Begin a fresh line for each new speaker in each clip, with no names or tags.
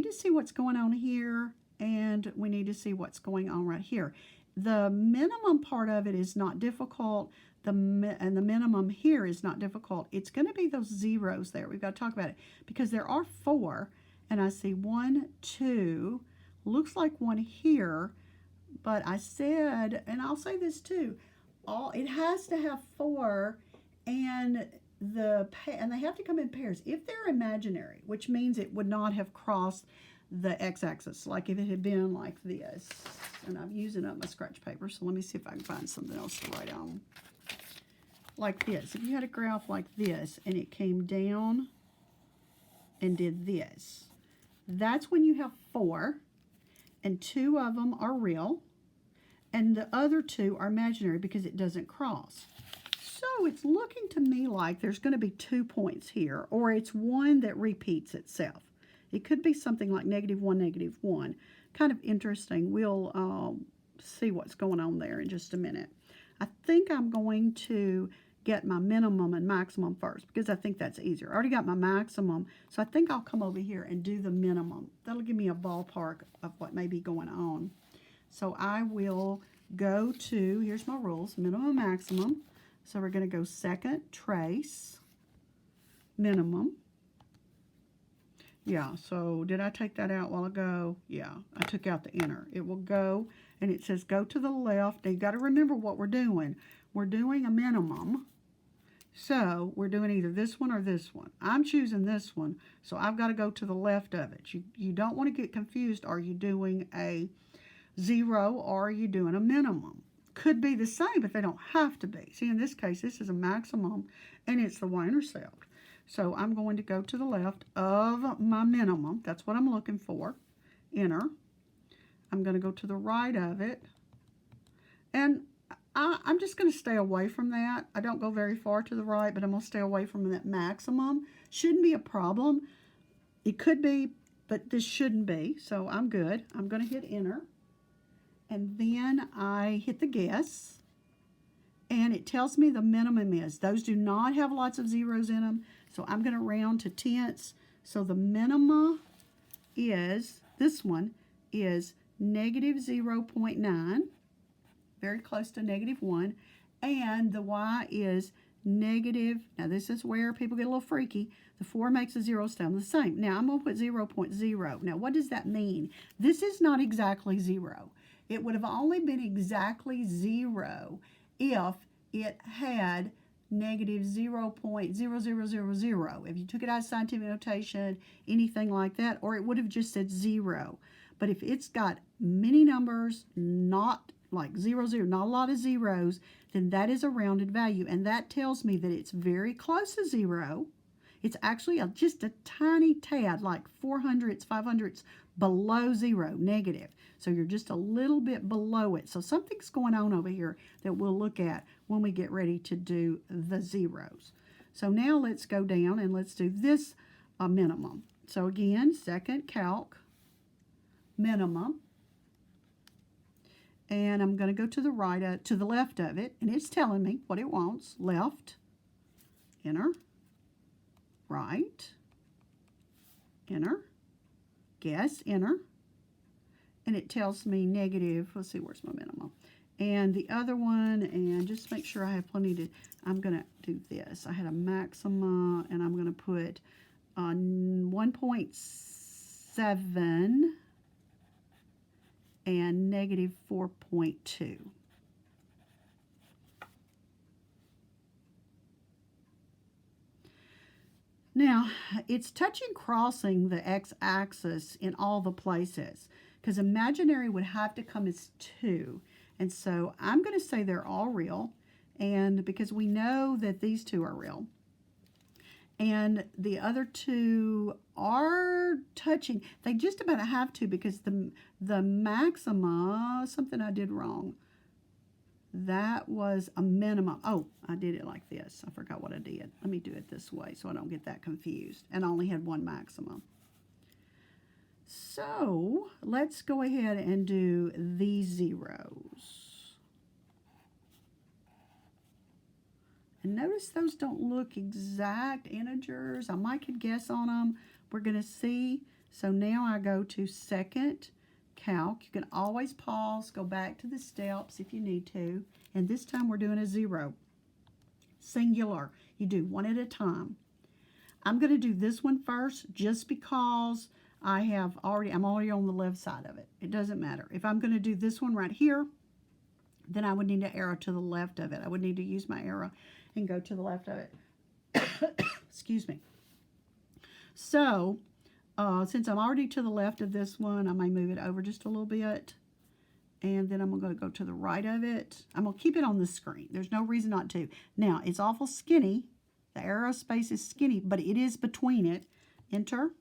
need to see what's going on here, and we need to see what's going on right here. The minimum part of it is not difficult. And the minimum here is not difficult. It's going to be those zeros there. We've got to talk about it because there are 4, and I see 1, 2, looks like 1 here, but I said, and I'll say this too, it has to have 4, and they have to come in pairs. If they're imaginary, which means it would not have crossed the x-axis, like if it had been like this. And I'm using up my scratch paper, so let me see if I can find something else to write on. Like this. If you had a graph like this and it came down and did this, that's when you have 4, and 2 of them are real, and the other 2 are imaginary because it doesn't cross. So it's looking to me like there's going to be 2 points here, or it's one that repeats itself. It could be something like -1, -1. Kind of interesting. We'll see what's going on there in just a minute. I think I'm going to get my minimum and maximum first because I think that's easier. I already got my maximum, so I think I'll come over here and do the minimum. That'll give me a ballpark of what may be going on. So I will go to, here's my rules, minimum, maximum. So we're going to go second, trace, minimum. Yeah, so did I take that out a while ago? Yeah, I took out the inner. It will go, and it says go to the left. Now, you got to remember what we're doing. We're doing a minimum, so we're doing either this one or this one. I'm choosing this one, so I've got to go to the left of it. You don't want to get confused. Are you doing a 0 or are you doing a minimum? Could be the same, but they don't have to be. See, in this case, this is a maximum, and it's the y-intercept. So I'm going to go to the left of my minimum. That's what I'm looking for. Enter. I'm going to go to the right of it. And I'm just going to stay away from that. I don't go very far to the right, but I'm going to stay away from that maximum. Shouldn't be a problem. It could be, but this shouldn't be. So I'm good. I'm going to hit enter. And then I hit the guess. And it tells me the minimum is. Those do not have lots of zeros in them. So I'm going to round to tenths. So the minima is, this one is -0.9. Very close to -1. And the y is negative. Now this is where people get a little freaky. The 4 makes the zeros sound the same. Now I'm going to put 0.0. Now what does that mean? This is not exactly 0. It would have only been exactly 0 if it had -0.0000. If you took it out of scientific notation, anything like that, or it would have just said 0. But if it's got many numbers, not like 0, 0, not a lot of zeros, then that is a rounded value. And that tells me that it's very close to 0. It's actually just a tiny tad, like 400ths, 500ths below 0, negative. So you're just a little bit below it. So something's going on over here that we'll look at when we get ready to do the zeros. So now let's go down and let's do this minimum. So again, second calc, minimum. And I'm going to go to the right, to the left of it, and it's telling me what it wants. Left, enter, right, enter, guess, enter, and it tells me negative. Let's see, where's my minimum? And the other one, and just make sure I have plenty to, I'm going to do this. I had a maxima, and I'm going to put 1.7 and -4.2. Now, it's touching crossing the x-axis in all the places because imaginary would have to come as 2. And so I'm going to say they're all real, and because we know that these 2 are real. And the other 2 are touching. They just about have to because the maxima, something I did wrong. That was a minimum. Oh, I did it like this. I forgot what I did. Let me do it this way so I don't get that confused. And I only had one maximum. So let's go ahead and do these zeros. And notice those don't look exact integers. I might could guess on them. We're going to see. So now I go to second calc. You can always pause, go back to the steps if you need to. And this time we're doing a 0. Singular. You do one at a time. I'm going to do this one first just because I'm already on the left side of it. It doesn't matter. If I'm going to do this one right here, then I would need to arrow to the left of it. I would need to use my arrow and go to the left of it. Excuse me. So, since I'm already to the left of this one, I may move it over just a little bit. And then I'm going to go to the right of it. I'm going to keep it on the screen. There's no reason not to. Now, it's awful skinny. The arrow space is skinny, but it is between it. Enter.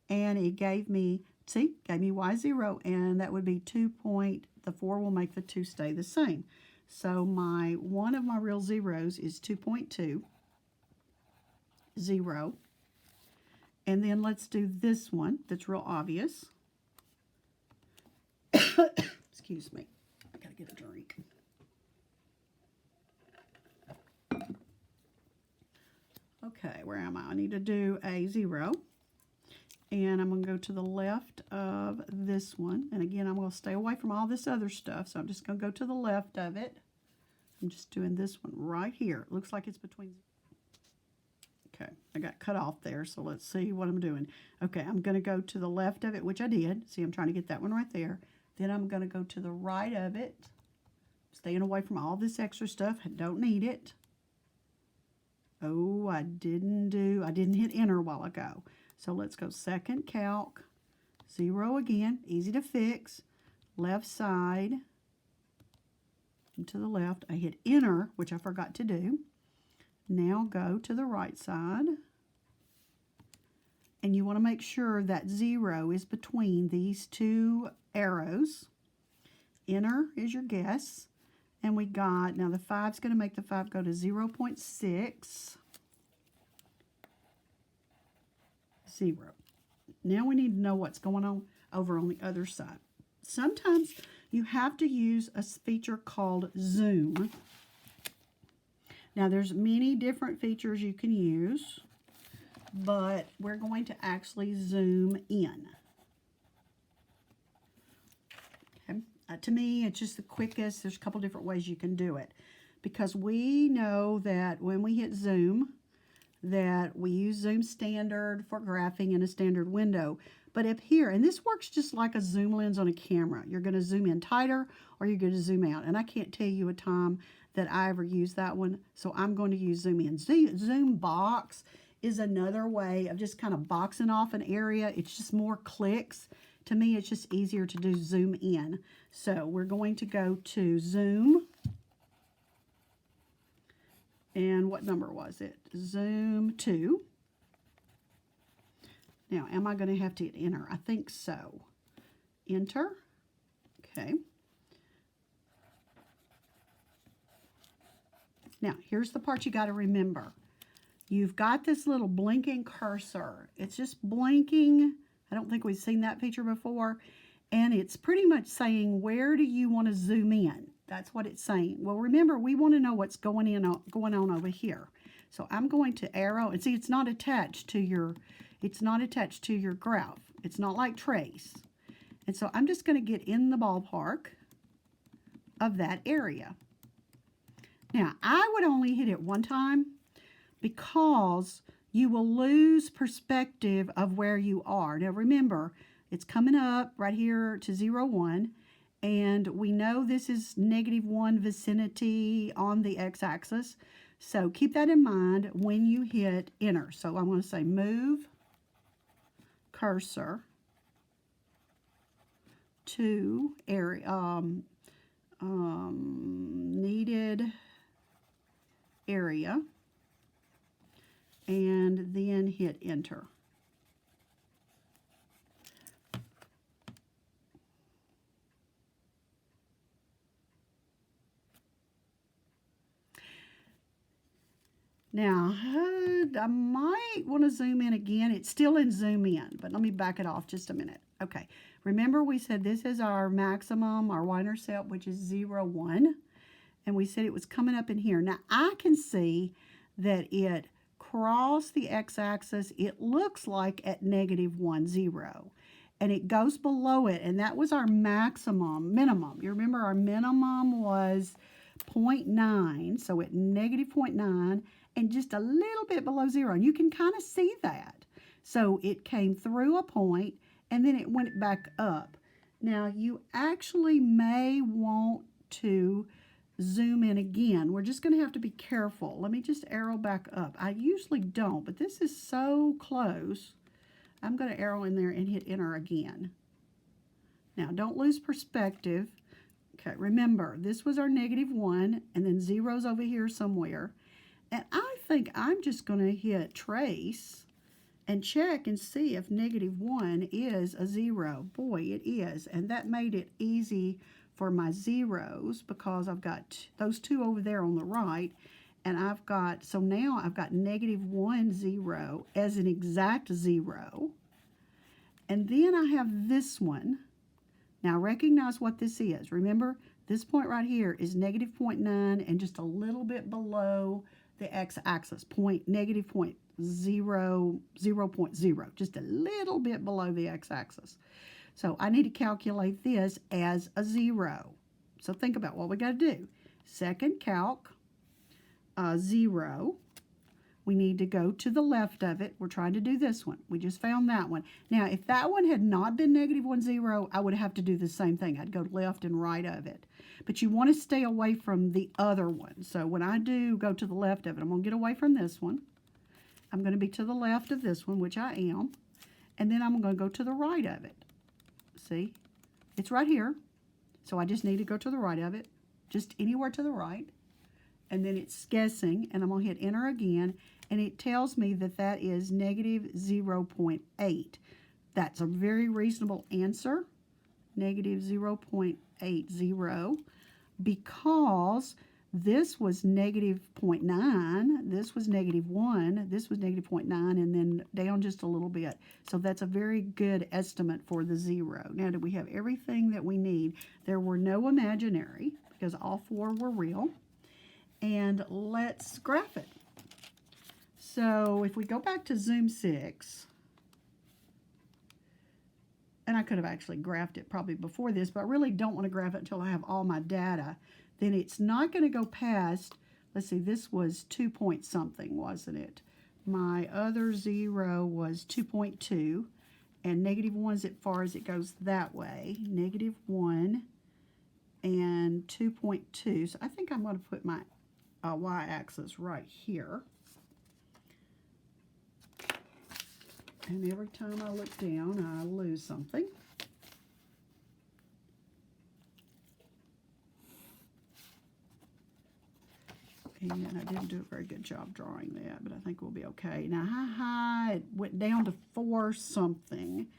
And it gave me Y0. And that would be 2 point. The 4 will make the 2 stay the same. So one of my real zeros is 2.2. 0. And then let's do this one that's real obvious. Excuse me. I gotta get a drink. Okay, where am I? I need to do a 0. And I'm going to go to the left of this one. And again, I'm going to stay away from all this other stuff. So I'm just going to go to the left of it. I'm just doing this one right here. It looks like it's between... Okay, I got cut off there, so let's see what I'm doing. Okay, I'm going to go to the left of it, which I did. See, I'm trying to get that one right there. Then I'm going to go to the right of it, staying away from all this extra stuff. I don't need it. Oh, I didn't hit enter a while ago. So let's go second calc, 0 again, easy to fix, left side, and to the left. I hit enter, which I forgot to do. Now go to the right side. And you want to make sure that 0 is between these 2 arrows. Enter is your guess. And we got, now the 5 is going to make the 5 go to 0.6. 0. Now we need to know what's going on over on the other side. Sometimes you have to use a feature called zoom. Now there's many different features you can use, but we're going to actually zoom in. Okay. To me, it's just the quickest. There's a couple different ways you can do it, because we know that when we hit zoom, that we use zoom standard for graphing in a standard window. But up here, and this works just like a zoom lens on a camera. You're going to zoom in tighter or you're going to zoom out. And I can't tell you a time that I ever used that one, so I'm going to use zoom in. Zoom box is another way of just kind of boxing off an area. It's just more clicks. To me, it's just easier to do zoom in. So we're going to go to zoom. And what number was it? Zoom 2. Now, am I going to have to hit enter? I think so. Enter. Okay. Now, here's the part you got to remember. You've got this little blinking cursor. It's just blinking. I don't think we've seen that feature before. And it's pretty much saying, where do you want to zoom in? That's what it's saying. Well, remember, we want to know what's going on over here. So I'm going to arrow, and see, it's not attached to your graph. It's not like trace. And so I'm just going to get in the ballpark of that area. Now, I would only hit it one time because you will lose perspective of where you are. Now, remember, it's coming up right here to 0, 1, and we know this is -1 vicinity on the x-axis. So keep that in mind when you hit enter. So I'm going to say move cursor to area, needed area, and then hit enter. Now, I might want to zoom in again. It's still in zoom in, but let me back it off just a minute. Okay, remember we said this is our maximum, our y-intercept, which is 0, 1. And we said it was coming up in here. Now, I can see that it across the x-axis, it looks like at -1, 0. And it goes below it, and that was our minimum. You remember our minimum was 0.9, so at -0.9, and just a little bit below 0. And you can kind of see that. So it came through a point, and then it went back up. Now, you actually may want to zoom in again. We're just going to have to be careful. Let me just arrow back up. I usually don't, but this is so close. I'm going to arrow in there and hit enter again. Now, don't lose perspective. Okay, remember, this was our -1, and then 0's over here somewhere. And I think I'm just going to hit trace and check and see if -1 is a 0. Boy, it is. And that made it easy for my zeros because I've got those two over there on the right. And so now I've got -1, 0 as an exact 0. And then I have this one. Now recognize what this is. Remember, this point right here is -0.9 and just a little bit below the x-axis, -0.0, 0.0, just a little bit below the x-axis. So I need to calculate this as a 0. So think about what we got to do. Second calc, 0. We need to go to the left of it. We're trying to do this one. We just found that one. Now, if that one had not been -1, 0, I would have to do the same thing. I'd go left and right of it. But you want to stay away from the other one. So when I do go to the left of it, I'm going to get away from this one. I'm going to be to the left of this one, which I am. And then I'm going to go to the right of it. See? It's right here. So I just need to go to the right of it. Just anywhere to the right. And then it's guessing, and I'm going to hit enter again, and it tells me that that is -0.8. That's a very reasonable answer, -0.80, because this was -0.9, this was -1, this was -0.9, and then down just a little bit. So that's a very good estimate for the 0. Now, do we have everything that we need? There were no imaginary, because all 4 were real. And let's graph it. So if we go back to Zoom 6, and I could have actually graphed it probably before this, but I really don't want to graph it until I have all my data, then it's not going to go past, let's see, this was 2 point something, wasn't it? My other 0 was 2.2, and -1 is as far as it goes that way, -1 and 2.2. So I think I'm going to put my y-axis right here. And every time I look down, I lose something. And I didn't do a very good job drawing that, but I think we'll be okay. Now, it went down to 4 something.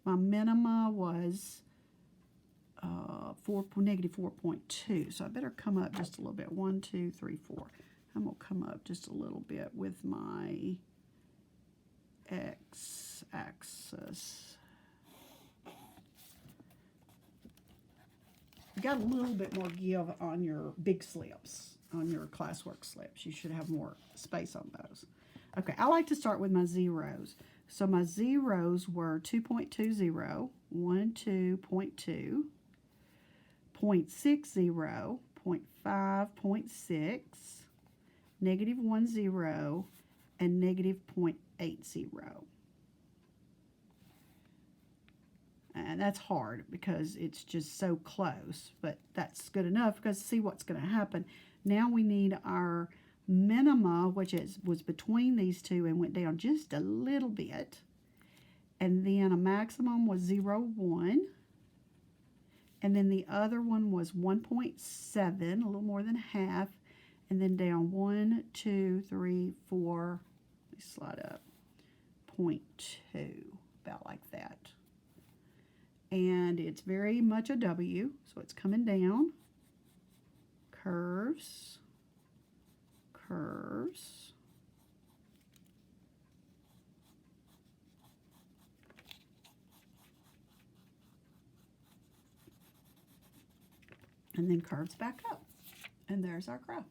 My minima was -4.2, so I better come up just a little bit. 1, 2, 3, 4. I'm going to come up just a little bit with my x-axis. You got a little bit more give on your big slips, on your classwork slips. You should have more space on those. Okay, I like to start with my zeros. So my zeros were 2.20, 1, 2.2, 0.60, 0.5, 0.6, -1, 0, and -0.80. And that's hard because it's just so close, but that's good enough because see what's going to happen. Now we need our minima, which was between these two and went down just a little bit. And then a maximum was 0.1. And then the other one was 1.7, a little more than half. And then down 1, 2, 3, 4, let me slide up, 0.2, about like that. And it's very much a W, so it's coming down. Curves, curves. And then curves back up. And there's our graph.